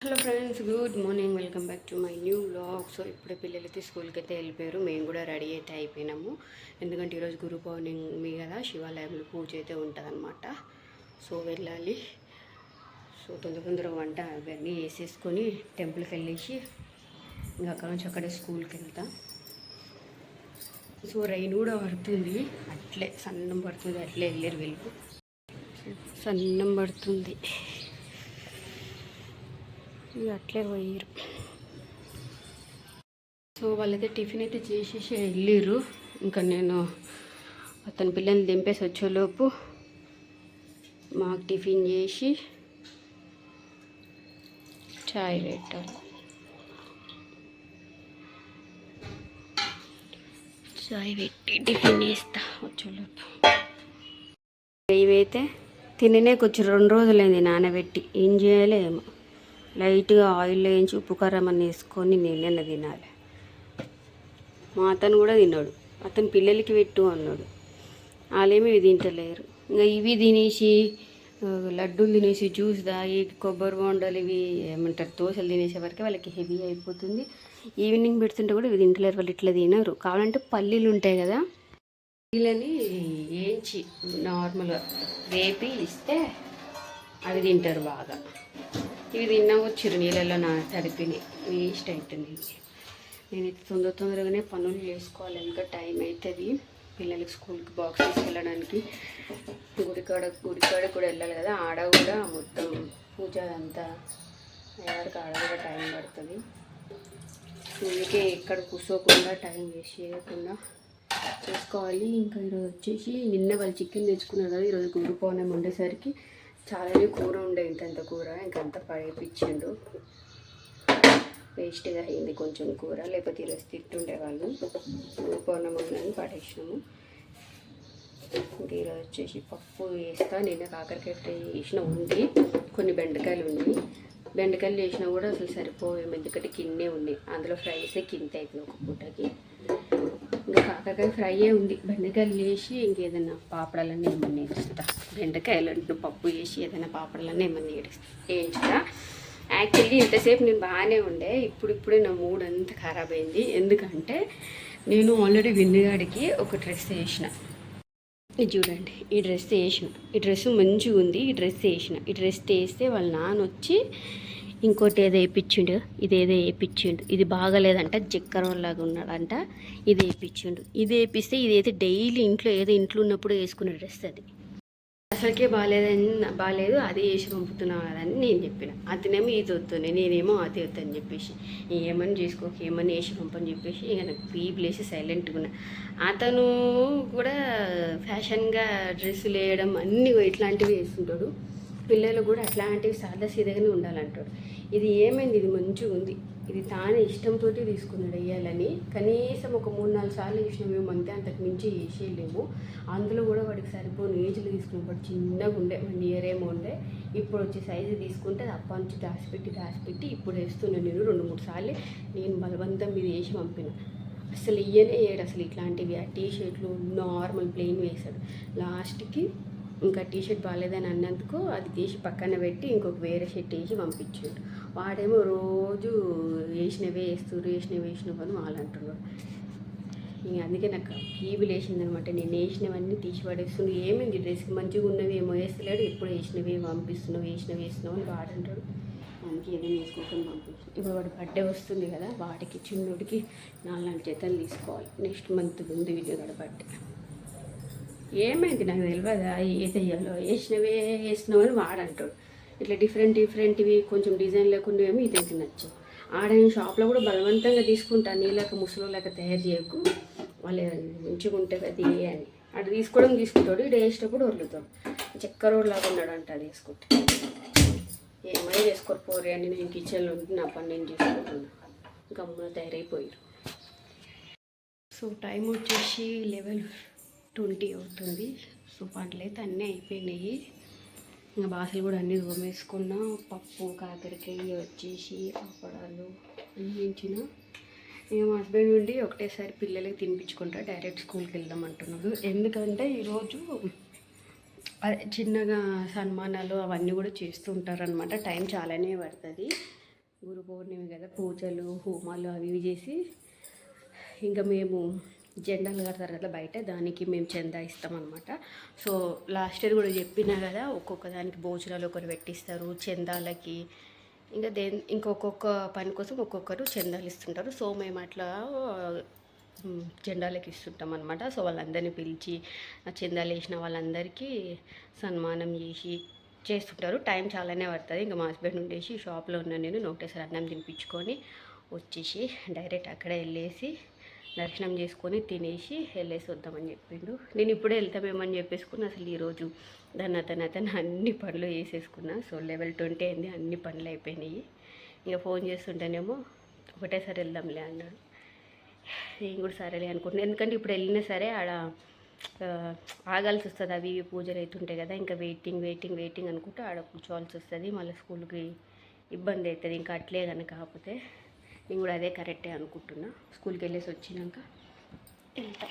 Hello friends, good morning. Welcome back to my new vlog. So ఇప్పుడే పిల్లలైతే స్కూల్కి అయితే వెళ్ళిపోయారు. మేము కూడా రెడీ అయితే అయిపోయినాము. ఎందుకంటే ఈరోజు గురు పౌర్ణమి కదా, శివాలయంలో పూజ అయితే ఉంటుందన్నమాట. సో వెళ్ళాలి. సో తొందరగా వంట అవన్నీ వేసేసుకొని టెంపుల్కి వెళ్ళేసి ఇంకా అక్కడ నుంచి అక్కడే స్కూల్కి వెళ్తా. సో రైన్ కూడా పడుతుంది, అట్లే సన్నం పడుతుంది, అట్లే వెళ్ళారు వీళ్ళు. సన్నం పడుతుంది, అట్లే పోయారు. సో వాళ్ళైతే టిఫిన్ అయితే చేసేసి వెళ్ళారు. ఇంకా నేను అతని పిల్లల్ని దింపేసి వచ్చేలోపు మాకు టిఫిన్ చేసి చాయ్ పెట్టాలి. చాయ్ పెట్టి టిఫిన్ చేస్తా వచ్చేలోపు. ఇవైతే తిననే కొంచెం 2 రోజులైంది నానబెట్టి. ఏం చేయాలి ఏమో, లైట్గా ఆయిల్ వేయించి ఉప్పు కారం అన్నీ వేసుకొని నేనైనా తినాలి. మా అతను కూడా తిన్నాడు, అతను పిల్లలకి పెట్టు అన్నాడు. వాళ్ళేమీ ఇవి తింటలేరు. ఇంకా ఇవి తినేసి లడ్డూలు తినేసి జ్యూస్ తాగి కొబ్బరి బొండాలు ఇవి ఏమంటారు దోశలు తినేసే వరకే వాళ్ళకి హెవీ అయిపోతుంది. ఈవినింగ్ పెడుతుంటే కూడా ఇవి తింటలేరు, వాళ్ళు ఇట్లా తినరు. కావాలంటే పల్లీలు ఉంటాయి కదా, పల్లీలని వేయించి నార్మల్గా వేపి ఇస్తే అవి తింటారు బాగా. ఇవి తిన్నా వచ్చిర్రు నీళ్ళల్లో తడిపిని వేస్ట్ అవుతుంది. నేనైతే తొందరగానే పనులు చేసుకోవాలి, ఇంకా టైం అవుతుంది. పిల్లలకి స్కూల్కి బాక్స్ తీసుకెళ్ళడానికి గుడికాడ కూడా వెళ్ళాలి కదా. ఆడ కూడా మొత్తం పూజ అంతా ఎవరికి ఆడ కూడా టైం పడుతుంది. అందుకే ఎక్కడ కూర్చోకుండా టైం వేస్ట్ చేయకుండా చేసుకోవాలి. ఇంకా ఈరోజు వచ్చేసి నిన్న వాళ్ళు చికెన్ తెచ్చుకున్నారు కదా, ఈరోజు గురు పౌర్ణమి ఉండేసరికి చాలానే కూర ఉండే, ఇంతంత కూర ఇంకంతా పడేపించిండు. వేస్ట్గా అయింది కొంచెం కూర, లేకపోతే ఈరోజు తిట్టుండేవాళ్ళు. గురు పౌర్ణమి ఉందని పడేసినాము. ఇంకా ఈరోజు వచ్చేసి పప్పు వేస్తా. నిన్న కాకరకాయ ఫ్రై చేసిన ఉంది, కొన్ని బెండకాయలు ఉన్నాయి. బెండకాయలు చేసినా కూడా అసలు సరిపోయాము, ఎందుకంటే కిన్నే ఉన్నాయి. అందులో ఫ్రై చేస్తే కింద అయిపోయింది ఒక పూటకి. ఇంకా కాకరకాయ ఫ్రైయే ఉంది. బెండకాయలు వేసి ఇంకేదైనా పాపడాలన్నీ ఏమన్నా వేస్తా. బెండకాయలు అంటూ పప్పు వేసి ఏదైనా పాపడాలన్నీ ఏమన్నా వేయించుతా. యాక్చువల్లీ ఇంతసేపు నేను బాగానే ఉండే, ఇప్పుడిప్పుడే నా మూడ్ అంతా ఖరాబ్ అయింది. ఎందుకంటే నేను ఆల్రెడీ విన్నగాడికి ఒక డ్రెస్ వేసిన. ఇది చూడండి, ఈ డ్రెస్ వేసిన. ఈ డ్రెస్ మంచిగా ఉంది. ఈ డ్రెస్ వేసిన. ఈ డ్రెస్ వేస్తే వాళ్ళ నాన్న వచ్చి ఇంకోటి ఏదో వేయించిండు, ఇదేదో వేయించిండు. ఇది బాగాలేదంట, జక్కరలాగా ఉన్నాడంట. ఇది వేయించిండు. ఇది వేపిస్తే ఇదైతే డైలీ ఇంట్లో ఉన్నప్పుడు వేసుకునే డ్రెస్ అది. అసలుకే బాగాలేదు, అది వేసి పంపుతున్నావు కదని నేను చెప్పిన. అతనేమో ఇది వద్దునే, నేనేమో అది వద్దని చెప్పేసి ఏమని చేసుకోక ఏమని వేసి పంపని చెప్పేసి ఇక నాకు పీపులేసి సైలెంట్గా ఉన్నా. అతను కూడా ఫ్యాషన్గా డ్రెస్సులు వేయడం అన్నీ ఇట్లాంటివి వేస్తుంటాడు. పిల్లలు కూడా అట్లాంటివి సాదా సీదాగానే ఉండాలంటాడు. ఇది ఏమైంది, ఇది మంచిగా ఉంది. ఇది తానే ఇష్టంతో తీసుకున్నాడు వేయాలని. కనీసం ఒక 3-4 సార్లు వేసినాం మేము, అంతే, అంతకు మించి వేసేయలేము. అందులో కూడా వాడికి సరిపోని ఏజ్లో తీసుకున్నప్పుడు చిన్నగా ఉండే 1 ఇయర్ ఏమో ఉండే. ఇప్పుడు వచ్చే సైజు తీసుకుంటే అది అప్పటి నుంచి దాచిపెట్టి ఇప్పుడు వేస్తున్నాను నేను 2-3 సార్లు. నేను బలవంతం మీద వేసి పంపిన. అసలు వేయడు అసలు ఇట్లాంటివి. ఆ టీషర్ట్లు నార్మల్ ప్లెయిన్ వేసాడు. లాస్ట్కి ఇంకా టీషర్ట్ బాగాలేదని అన్నందుకు అది తీసి పక్కన పెట్టి ఇంకొక వేరే షర్ట్ వేసి పంపించాడు. వాడేమో రోజు వేసినవే వేసినవు అని వాళ్ళు అంటున్నాడు. ఇంక అందుకే నాకు కీబులు వేసిందనమాట. నేను వేసినవన్నీ తీసి పడేస్తున్నాడు. ఏమైంది డ్రెస్కి మంచిగా ఉన్నవి ఏమో వేస్తలేడు, ఎప్పుడు వేసినవి వేసినావు అని వాడంటాడు. అందుకే ఏదైనా వేసుకోకుండా పంపిస్తాను. ఇప్పుడు వాడు బర్త్డే వస్తుంది కదా, వాడికి చిన్నోడికి 4 జతలు తీసుకోవాలి. నెక్స్ట్ మంత్ ఉంది విజయగడ బర్త్డే. ఏమైంది నాకు తెలియదా ఏది వేయాలో, వేసినావు అని వాడంటాడు. ఇట్లా డిఫరెంట్వి కొంచెం డిజైన్ లేకుండా ఏమో ఇదైతే నచ్చు. ఆడైన షాప్లో కూడా బలవంతంగా తీసుకుంటాను, నీళ్ళక ముసలిలాగా తయారు చేయకు, వాళ్ళు మంచిగా ఉంటుంది అది అని. అటు తీసుకుంటాడు, ఇటు వేసేటప్పుడు వదులుతాడు. చక్కరోడ్లాగా ఉన్నాడు అది వేసుకుంటే. ఏమైనా చేసుకోకపోరే అని నేను కిచెన్లో ఉంటే నా పని నేను చేసుకుంటున్నా. గమ్మున తయారైపోయారు. సో టైం వచ్చేసి 11:20 అవుతుంది. సో పనులు అయితే అన్నీ అయిపోయినాయి. ఇంకా బాసలు కూడా అన్నీ తోమేసుకున్నా. పప్పు కాకరకాయ వచ్చేసి పాపడాలు అన్నించిన. ఇక మా హస్బెండ్ ఉండి ఒకటేసారి పిల్లలకి తినిపించుకుంటా, డైరెక్ట్ స్కూల్కి వెళ్దాం అంటున్నాడు. ఎందుకంటే ఈరోజు చిన్నగా సన్మానాలు అవన్నీ కూడా చేస్తూ ఉంటారనమాట. టైం చాలానే పడుతుంది. గురు పౌర్ణమి కదా, పూజలు హోమాలు అవి ఇవి చేసి ఇంకా మేము జెండాలు కడతారు కదా బయట, దానికి మేము చందా ఇస్తామన్నమాట. సో లాస్ట్ ఇయర్ కూడా చెప్పినా కదా, ఒక్కొక్క దానికి భోజనాలు ఒకరు పెట్టిస్తారు చందాలకి, ఇంకా ఇంకొక పని కోసం ఒక్కొక్కరు చందాలు ఇస్తుంటారు. సో మేము అట్లా జెండాలకి ఇస్తుంటాం అనమాట. సో వాళ్ళందరినీ పిలిచి చందాలు వేసిన వాళ్ళందరికీ సన్మానం చేస్తుంటారు. టైం చాలానే పడుతుంది. ఇంకా మా హస్బెండ్ ఉండేసి షాప్లో ఉన్న నేను నోటేసారి అన్నం తినిపించుకొని వచ్చేసి డైరెక్ట్ అక్కడే వెళ్ళేసి దర్శనం చేసుకొని తినేసి వెళ్ళేసి వద్దామని చెప్పిండు. నేను ఇప్పుడే వెళ్తామేమని చెప్పేసుకున్నా. అసలు ఈరోజు అతను అన్ని పనులు వేసేసుకున్నా. సో లెవెల్ 20 అయింది, అన్ని పనులు అయిపోయినాయి. ఇంకా ఫోన్ చేస్తుంటేనేమో ఒకటేసారి వెళ్దాంలే అన్నాడు. నేను కూడా సరేలే అనుకుంటున్నాను, ఎందుకంటే ఇప్పుడు వెళ్ళినా సరే ఆడ ఆగాల్సి వస్తుంది. అవి ఇవి పూజలు అవుతుంటాయి కదా, ఇంకా వెయిటింగ్ అనుకుంటే ఆడ కూర్చోవాల్సి వస్తుంది. మళ్ళీ స్కూల్కి ఇబ్బంది అవుతుంది. ఇంకా అట్లే కనుక కాకపోతే నేను కూడా అదే కరెక్టే అనుకుంటున్నా. స్కూల్కి వెళ్ళేసి వచ్చినాక వెళ్తా.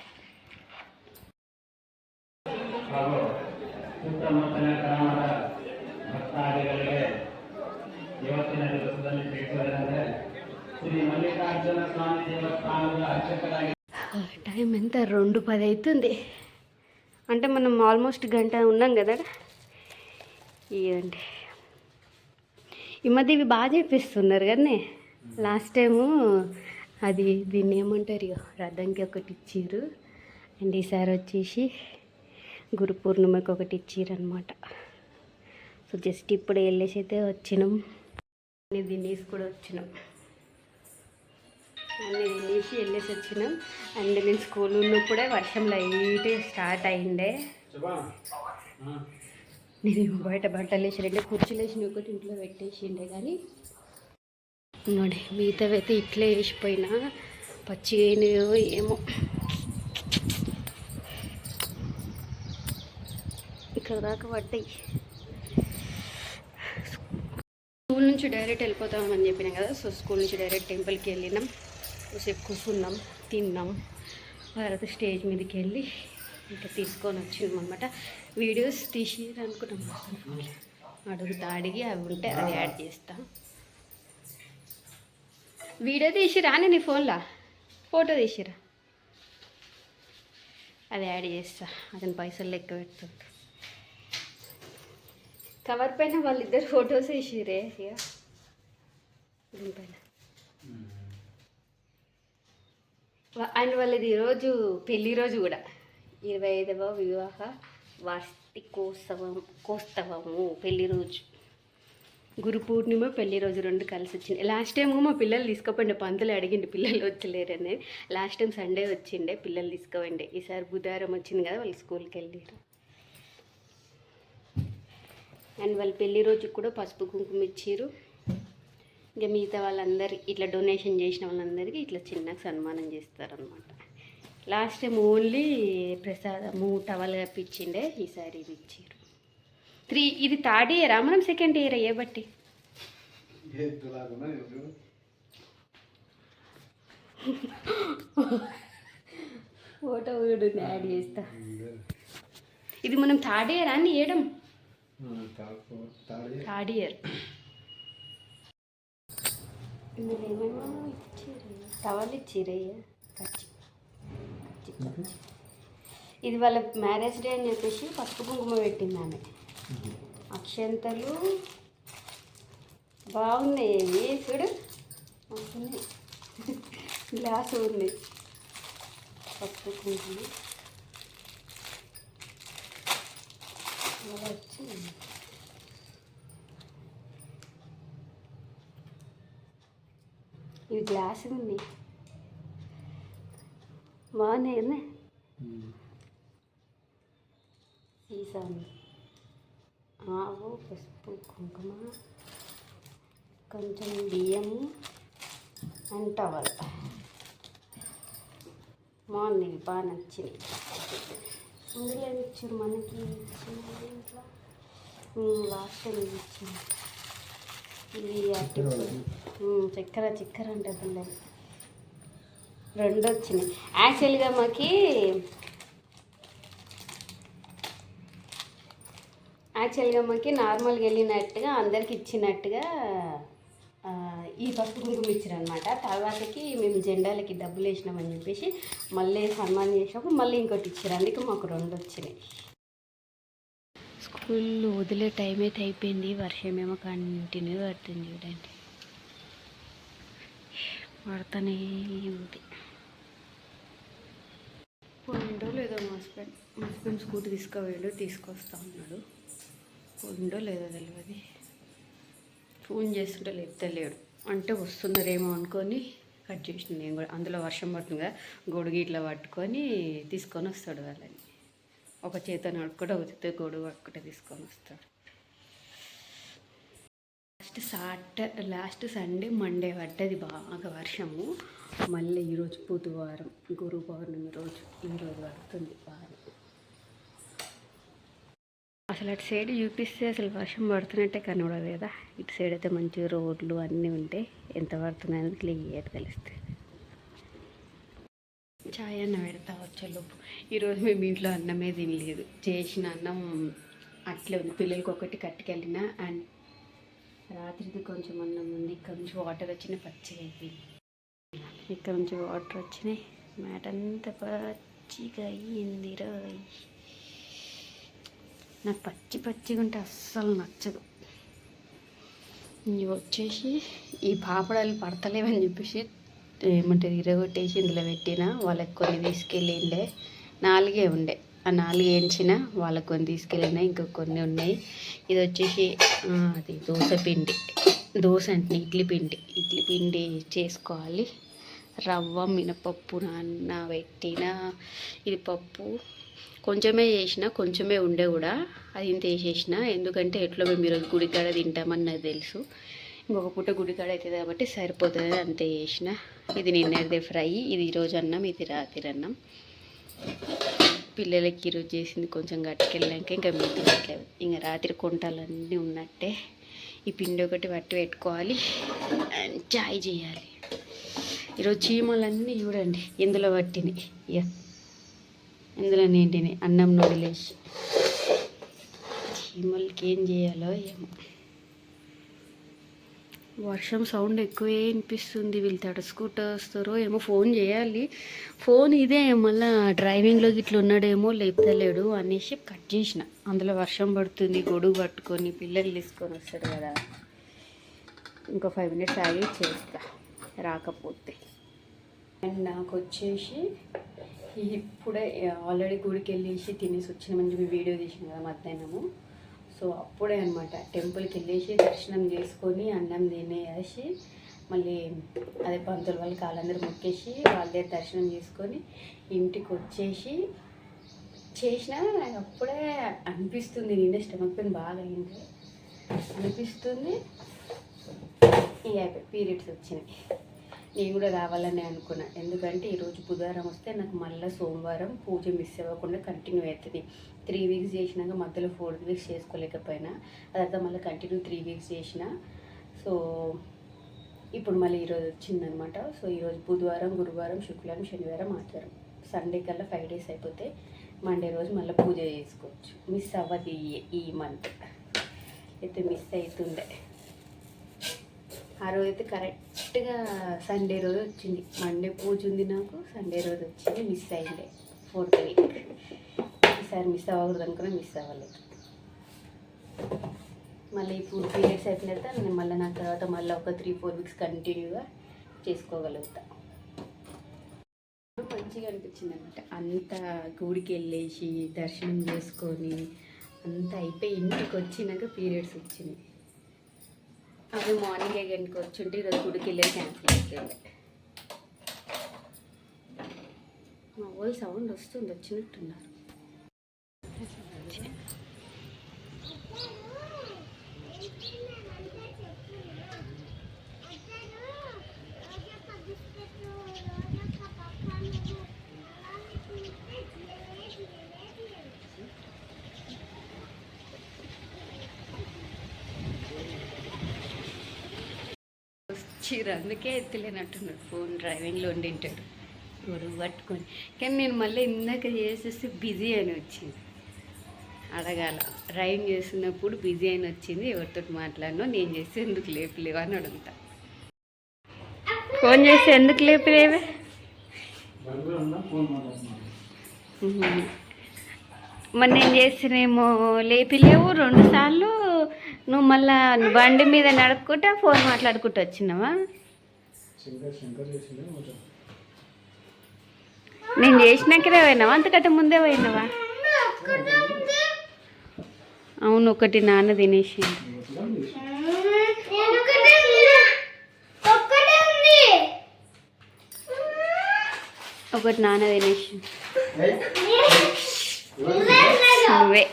టైం ఎంత 2:10 అవుతుంది. అంటే మనం ఆల్మోస్ట్ గంట ఉన్నాం కదా. ఇదండి ఈ మధ్య ఇవి బాగా చేపిస్తున్నారు కదనే. లాస్ట్ టైము అది దీన్ని ఏమంటారు, రథంకి ఒకటి ఇచ్చిర్రు, అండ్ ఈసారి వచ్చేసి గురు పూర్ణిమకి ఒకటి ఇచ్చిర్రనమాట. సో జస్ట్ ఇప్పుడు వెళ్ళేసి అయితే వచ్చినాం, దీన్ని కూడా వచ్చినాం, అన్నీ వెళ్ళేసి వచ్చినాం. అండ్ నేను స్కూల్ ఉన్నప్పుడే వర్షం లైట్ స్టార్ట్ అయిండే. నేను బయట బట్టలు వేసిరంటే కుర్చీలు వేసిన ఒకటి ఇంట్లో పెట్టేసిండే, కానీ ನೋಡಿ మిగతావైతే ఇట్లే వేసిపోయినా పచ్చిగా ఏమో. ఇక్కడ దాకా పడ్డాయి. స్కూల్ నుంచి డైరెక్ట్ వెళ్ళిపోతామని చెప్పినాం కదా. సో స్కూల్ నుంచి డైరెక్ట్ టెంపుల్కి వెళ్ళినాం, కొద్దిసేపు కూర్చున్నాం, తిన్నాం. తర్వాత స్టేజ్ మీదకి వెళ్ళి ఇంకా తీసుకొని వచ్చినాం అనమాట. వీడియోస్ తీసిరు అనుకుంటాం, అడుగుతా అడిగి అవి ఉంటే అది యాడ్ చేస్తా. వీడియో తీసిరా అని నీ ఫోన్లో ఫోటో తీసిరా, అది యాడ్ చేస్తా. అతని పైసలు లెక్క పెడుతుంది. కవర్ పైన వాళ్ళిద్దరు ఫొటోస్ వేసిరే ఇక దీనిపైన. అండ్ వాళ్ళది ఈరోజు పెళ్లి రోజు కూడా, 25వ వివాహ వార్షికోత్సవము పెళ్లి రోజు. గురు పూర్ణిమ పెళ్లి రోజు 2 కలిసి వచ్చింది. లాస్ట్ టైం మా పిల్లలు తీసుకుపోయిండే, పంతులు అడిగిండి పిల్లలు వచ్చలేరని. లాస్ట్ టైం సండే వచ్చిండే, పిల్లలు తీసుకుపోయిండే. ఈసారి బుధవారం వచ్చింది కదా, వాళ్ళు స్కూల్కి వెళ్ళారు. అండ్ వాళ్ళ పెళ్లి రోజుకి కూడా పసుపు కుంకుమ ఇచ్చారు. ఇంకా మిగతా వాళ్ళందరికీ ఇట్లా డొనేషన్ చేసిన వాళ్ళందరికీ ఇట్లా చిన్నగా సన్మానం చేస్తారనమాట. లాస్ట్ టైం ఓన్లీ ప్రసాదము టవల్ కప్పించిండే, ఈసారి ఇది ఇచ్చారు. 3 ఇది 3rd ఇయరా, మనం 2nd ఇయర్ అయ్యే బట్టి. ఫోటో కూడా యాడ్ చేస్తా. ఇది మనం 3rd ఇయర్ అని వేయడం, 3rd ఇయర్. ఇందులో ఏమేమో ఇచ్చిర్రు, టవల్ ఇచ్చిరయ్యా. ఇది వాళ్ళ మ్యారేజ్ డే అని చెప్పేసి పసుపు కుంకుమ పెట్టింది ఆమె. అక్షంతలు బాగున్నాయి, ఏవి చూడు వస్తుంది. గ్లాస్ ఉంది, పసుపు కుంకుమ వచ్చి ఇది గ్లాస్ ఉంది, బాగున్నాయి. సీసా ఉంది, ఆవు, పసుపు కుంకుమ, కొంచెం బియ్యము అండ్ టవల్. బాగుంది, బాగా నచ్చింది. ఇందులో ఇచ్చారు మనకి, ఇంట్లో లాస్ట్ టైం ఇచ్చింది. ఇది చక్కెర అంటే పిల్లలు 2 వచ్చినాయి. యాక్చువల్గా మాకి నార్మల్గా వెళ్ళినట్టుగా అందరికి ఇచ్చినట్టుగా ఈ పసుపు కుంకుమ ఇచ్చారనమాట. తర్వాతకి మేము జెండాలకి డబ్బులు వేసినామని చెప్పేసి మళ్ళీ సన్మానం చేసినప్పుడు మళ్ళీ ఇంకోటి ఇచ్చారు. అందుకే మాకు 2 వచ్చినాయి. స్కూల్ వదిలే టైం అయితే అయిపోయింది. వర్షం ఏమో కంటిన్యూ పడుతుంది. చూడండి, పడతానే ఉంది. పోయిండో లేదో మా హస్బెండ్ స్కూటీ తీసుకొస్తా ఉన్నాడు. పోయిండో లేదో తెలియదు. ఫోన్ చేస్తుంటే లేడు, అంటే వస్తున్నారేమో అనుకొని కట్ చేసిన నేను కూడా. అందులో వర్షం పడుతుందిగా, గొడుగు ఇట్లా పట్టుకొని తీసుకొని వస్తాడు వాళ్ళని. ఒక చేత నడుపుకుంటే ఒక చేత గొడుగు పట్టుకుంటే తీసుకొని వస్తాడు. లాస్ట్ సండే మండే పడ్డది బాగా వర్షము. మళ్ళీ ఈరోజు బుధవారం, గురు పౌర్ణమి రోజు ఈరోజు పడుతుంది బాగా. అసలు అటు సైడ్ చూపిస్తే అసలు వర్షం పడుతున్నట్టే కనబడదు కదా. ఇటు సైడ్ అయితే మంచిగా రోడ్లు అన్నీ ఉంటాయి. ఎంత పడుతున్నాయని క్లియర్ తెలుస్తుంది. చాయ్ అన్న పెడతా వచ్చేలోపు. ఈరోజు మేము ఇంట్లో అన్నమే తినలేదు. చేసిన అన్నం అట్లే ఉంది. పిల్లలకి ఒకటి కట్టుకెళ్ళిన అండ్ రాత్రికి కొంచెం అన్నం ఉంది. ఇక్కడ నుంచి వాటర్ వచ్చినాయి, పచ్చిగా అయిపోయింది. ఇక్కడ నుంచి వాటర్ వచ్చినాయి, మ్యాట్ అంతా పచ్చిగా అయ్యింది. నాకు పచ్చిగా ఉంటే అస్సలు నచ్చదు. ఇవి వచ్చేసి ఈ పాపడాలు పడతలేవని చెప్పేసి ఏమంటారు ఇరగొట్టేసి ఇందులో పెట్టిన. వాళ్ళకి కొన్ని తీసుకెళ్ళిండే, 4 ఉండే. ఆ 4 ఎంచిన వాళ్ళకి కొన్ని తీసుకెళ్ళినా, ఇంకా కొన్ని ఉన్నాయి. ఇది వచ్చేసి అది దోశ అంటే ఇడ్లీ పిండి చేసుకోవాలి. రవ్వ మినపప్పు పెట్టిన. ఇది పప్పు కొంచెమే చేసిన, కొంచెమే ఉండే కూడా అది ఇంత వేసేసిన. ఎందుకంటే ఎట్లా మేము ఈరోజు గుడికాడ తింటామని నాకు తెలుసు. ఇంకొక పూట గుడికాడ అవుతుంది కాబట్టి సరిపోతుంది, అంతే చేసిన. ఇది నిన్నటిదే ఫ్రై, ఇది ఈరోజు అన్నం, ఇది రాత్రి అన్నం. పిల్లలకి ఈరోజు చేసింది కొంచెం గట్టుకెళ్ళాక ఇంకా మిగిలినట్లేదు. ఇంకా రాత్రి కొంటాలన్నీ ఉన్నట్టే. ఈ పిండి ఒకటి పట్టి పెట్టుకోవాలి అండ్ చాయ్ చేయాలి. ఈరోజు చీమలన్నీ చూడండి ఎందులో పట్టినాయి. ఇందులో నింటిని అన్నం వదిలేసి. చీమలకి ఏం చేయాలో ఏమో. వర్షం సౌండ్ ఎక్కువే వినిపిస్తుంది. వీళ్ళు తడుచుకుంటూ వస్తారో ఏమో. ఫోన్ చేయాలి. ఫోన్ ఇదే మళ్ళీ డ్రైవింగ్లోకి ఇట్లా ఉన్నాడేమో, లేపుతలేడు అనేసి కట్ చేసిన. అందులో వర్షం పడుతుంది, గొడుగు పట్టుకొని పిల్లలు తీసుకొని వస్తాడు కదా. ఇంకో 5 minutes ఆగి చేస్తా రాకపోతే. అండ్ నాకు వచ్చేసి ఇప్పుడే ఆల్రెడీ గుడికి వెళ్ళేసి తినేసి వచ్చినామని వీడియో తీసిన కదా మధ్యాహ్నము. సో అప్పుడే అనమాట టెంపుల్కి వెళ్ళేసి దర్శనం చేసుకొని అన్నం తినేసి మళ్ళీ అదే పంతుల వాళ్ళ కాళ్ళందరూ మొక్కేసి వాళ్ళే దర్శనం చేసుకొని ఇంటికి వచ్చేసి చేసిన. నాకు అప్పుడే అనిపిస్తుంది, నిన్నే స్టమక్ పెయిన్ బాగా అయింది అనిపిస్తుంది. ఇక పీరియడ్స్ వచ్చినాయి. నేను కూడా రావాలని అనుకున్నా. ఎందుకంటే ఈరోజు బుధవారం వస్తే నాకు మళ్ళీ సోమవారం పూజ మిస్ అవ్వకుండా కంటిన్యూ అవుతుంది. 3 weeks చేసినాక మధ్యలో 4th week చేసుకోలేకపోయినా, అదంతా మళ్ళీ కంటిన్యూ 3 weeks చేసిన. సో ఇప్పుడు మళ్ళీ ఈరోజు వచ్చిందనమాట. సో ఈరోజు బుధవారం, గురువారం, శుక్రవారం, శనివారం, ఆదివారం, సండే కల్లా 5 days అయిపోతే మండే రోజు మళ్ళీ పూజ చేసుకోవచ్చు. మిస్ అవ్వదు ఈ మంత్. అయితే మిస్ అవుతుండే. ఆ రోజు అయితే కరెక్ట్గా సండే రోజు వచ్చింది. మండే పూజ ఉంది నాకు, సండే రోజు వచ్చింది. మిస్ అయిండే 4th week. ఈసారి మిస్ అవ్వకూడదు అనుకున్నా, మిస్ అవ్వలేదు. మళ్ళీ ఇప్పుడు పీరియడ్స్ అయిపోయిన తర్వాత నేను మళ్ళీ నా తర్వాత మళ్ళీ ఒక 3-4 weeks కంటిన్యూగా చేసుకోగలుగుతా. మంచిగా అనిపించింది అనమాట. అంతా గుడికి వెళ్ళేసి దర్శనం చేసుకొని అంతా అయిపోయి ఇంటికి వచ్చినాక పీరియడ్స్ వచ్చింది. అవి మార్నింగ్ 8కి వచ్చుంటే ఈరోజు గుడికి వెళ్ళి క్యాన్సిల్ అయిపోయింది. మా వాళ్ళు సౌండ్ వస్తుంది, వచ్చినట్టున్నారు. చీర అందుకే ఎత్తులేనట్టున్నాడు. ఫోన్ డ్రైవింగ్లో ఉండింటాడు గొడుగు పట్టుకొని. కానీ నేను మళ్ళీ ఇందాక చేసేస్తే బిజీ అని వచ్చింది. అడగాల డ్రైవింగ్ చేస్తున్నప్పుడు బిజీ అని వచ్చింది. ఎవరితో మాట్లాడినో నేను చేస్తే ఎందుకు లేపులేవు అని అడుగుతా. ఫోన్ చేసి ఎందుకు లేపిరేవే? మరి నేను చేసినేమో లేపిలేవు 2 సార్లు. నువ్వు మళ్ళా బండి మీద నడుపుకుంటా ఫోన్ మాట్లాడుకుంటూ వచ్చినావా? నేను చేసినాకనే పోయినావా అంతకంటే ముందే పోయినావా? అవును, ఒకటి నాన్న తినేసి. ఒకటి నాన్న తినేసి నువ్వే.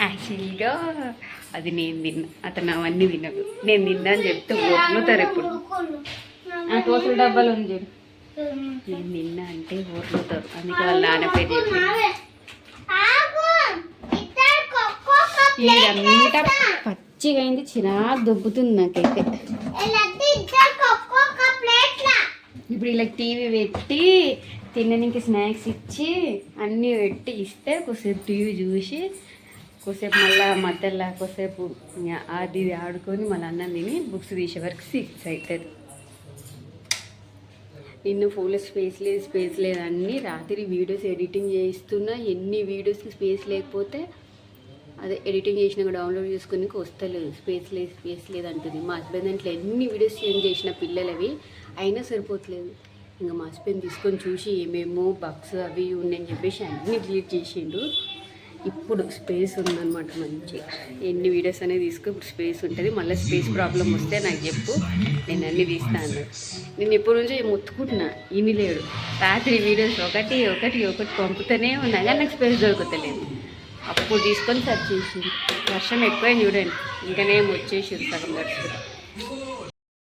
యాక్చువల్గా అది నేను తిన్నా, అతను అవన్నీ తినదు. నేను తిన్నా అని చెప్తే ఊర్లుతారు. ఇప్పుడు తోసుల డబ్బాలు ఉంది చూడు, నేను తిన్నా అంటే ఊర్లుతారు. అందుకే వాళ్ళ నాన్న పేరు చెప్పి ఇదంతా పచ్చిగా అయింది. చిరాకు దొబ్బుతుంది నాకైతే. ఇప్పుడు ఇలా టీవీ పెట్టి తినడానికి స్నాక్స్ ఇచ్చి అన్నీ పెట్టి ఇస్తే కొద్దిసేపు టీవీ చూసి కొద్దిసేపు మళ్ళీ మధ్యలో కొద్దిసేపు అది ఆడుకొని మళ్ళీ అన్నం తిని బుక్స్ తీసే వరకు 6 అవుతుంది. నిన్ను ఫోన్లో స్పేస్ లేదు అన్నీ రాత్రి వీడియోస్ ఎడిటింగ్ చేయిస్తున్నా. ఎన్ని వీడియోస్కి స్పేస్ లేకపోతే అదే ఎడిటింగ్ చేసినాక డౌన్లోడ్ చేసుకుని వస్తలేదు. స్పేస్ లేదు అంటుంది. మా హస్బెండ్ దాంట్లో ఎన్ని వీడియోస్ చేంజ్ చేసిన పిల్లలవి అయినా సరిపోవట్లేదు. ఇంకా మా హస్బెండ్ తీసుకొని చూసి ఏమేమో బగ్స్ అవి ఉన్నాయని చెప్పేసి అన్నీ డిలీట్ చేసిండు. ఇప్పుడు స్పేస్ ఉందన్నమాట మంచిగా. ఎన్ని వీడియోస్ అనేది తీసుకో, ఇప్పుడు స్పేస్ ఉంటుంది. మళ్ళీ స్పేస్ ప్రాబ్లం వస్తే నాకు చెప్పు, నేను అన్నీ తీస్తా అన్నాడు. నేను ఎప్పటి నుంచో మొత్తుకుంటున్నా, ఇని లేడు. రాత్రి వీడియోస్ ఒకటి పంపుతూనే ఉన్నా కానీ నాకు స్పేస్ దొరుకుతలేదు. అప్పుడు తీసుకొని సెర్చ్ చేసింది. వర్షం ఎక్కువైంది చూడండి, ఇంకనేం వచ్చేసింది సగం గడుచుకుని.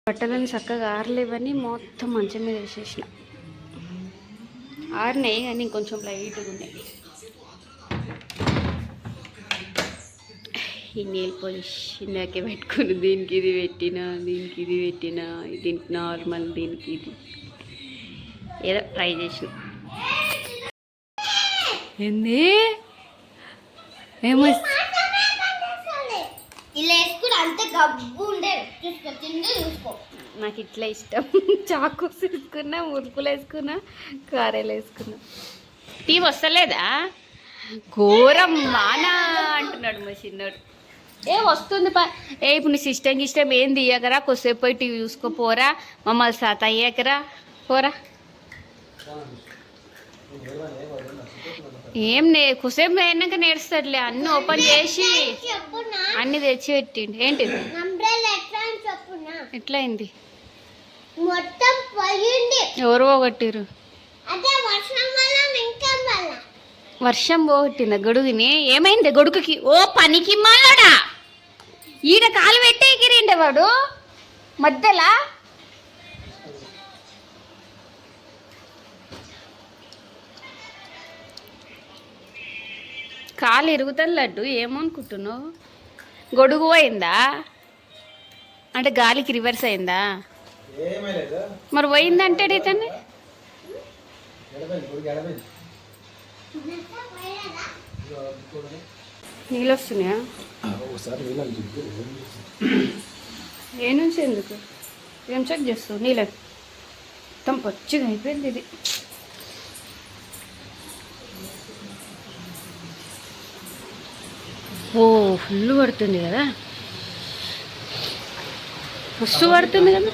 బట్టలను చక్కగా ఆరలేవని మొత్తం మంచం మీద వేసేసిన. ఆరినాయి కానీ ఇంకొంచెం లైట్గా ఉన్నాయి. ఈ నెయిల్ పాలిష్ ఇందాకే పెట్టుకుని దీనికి ఇది పెట్టినా, దీనికి నార్మల్, దీనికి ఇది ఏదో ట్రై చేసిన. ఏంది ఏమో నాకు ఇట్లా ఇష్టం. చాకోస్ వేసుకున్నా, మురుకులు వేసుకున్నా, కారాలు వేసుకున్నా. టీ వస్తలేదా? ఘోరం వానా అంటున్నాడు మా చిన్నోడు. వస్తుంది ఇప్పుడు నీ సిస్టమ్ ఏం తీయకరా, కొద్దిసేపు పోయి టీవీ చూసుకోపోరా, మమ్మల్ని సాత అయ్యాకరా పోరా. కొద్దిసేపు అయినాక నేర్స్తాడులే. అన్ని ఓపెన్ చేసి అన్ని తెచ్చి పెట్టిండు. ఏంటిది ఎట్లయింది? ఎవరు పోగొట్టిరు? వర్షం పోగొట్టిందా గొడుగుని? ఏమైంది గొడుగుకి? ఓ పనికి మాలోడా, ఈడ కాలు పెట్టే ఎగిరిండే వాడు మధ్యలా. కాలు ఇరుగుతుంది లడ్డు, ఏమనుకుంటున్నావు? గొడుగు పోయిందా అంటే గాలికి రివర్స్ అయిందా? మరి పోయిందంటే ఇతన్ని నీళ్ళు వస్తున్నాయా? ఏ నుంచి ఎందుకు ఏం చెక్ చేస్తావు? నీళ్ళు మొత్తం పచ్చిగా అయిపోయింది ఇది. ఓ ఫుల్ పడుతుంది కదా, మస్తు పడుతుంది కదా.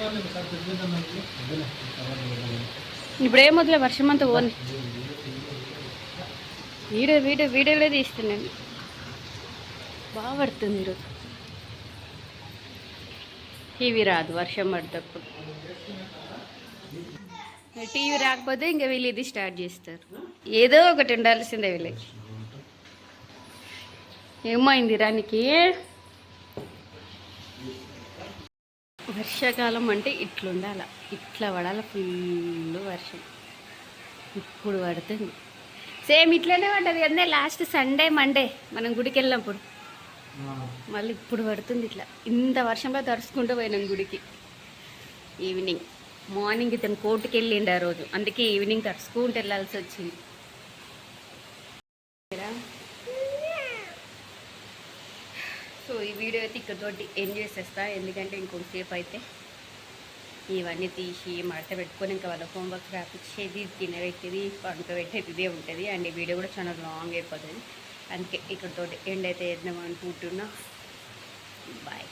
ఇప్పుడు ఏం వదిలే, వర్షం అంతా పోని. వీడియోలో తీస్తున్నాను. బాగా పడుతుంది ఈరోజు. టీవీ రాదు వర్షం పడేటప్పుడు. టీవీ రాకపోతే ఇంకా వీళ్ళు ఇది స్టార్ట్ చేస్తారు. ఏదో ఒకటి ఉండాల్సిందే వీళ్ళకి. ఏమైంది రానికి? వర్షాకాలం అంటే ఇట్లుండాల, ఇట్లా పడాల. ఫుల్ వర్షం ఇప్పుడు పడుతుంది. సేమ్ ఇట్లనే పడ్డది కదా లాస్ట్ సండే మండే మనం గుడికి వెళ్ళినప్పుడు. మళ్ళీ ఇప్పుడు పడుతుంది ఇట్లా. ఇంత వర్షంలో తడుచుకుంటూ పోయినాం గుడికి. ఈవినింగ్, మార్నింగ్ ఇతను కోర్టుకి వెళ్ళిండు ఆ రోజు, అందుకే ఈవినింగ్ తడుచుకుంటూ వెళ్ళాల్సి వచ్చింది. సో ఈ వీడియో అయితే ఇక్కడతోటి ఎండ్ చేసేస్తా, ఎందుకంటే ఇంకొంతసేపు అయితే ఇవన్నీ తీసి మడత పెట్టుకొని ఇంకా వాళ్ళ హోంవర్క్ రాపించేది, తినబెట్టేది, పండుకోబెట్టేది ఇదే ఉంటుంది. అండ్ ఈ వీడియో కూడా చాలా లాంగ్ అయిపోతుంది. అందుకే ఇక్కడతోటి ఎండ్ అయితే వేద్దాం అనుకుంటున్నా. బాయ్.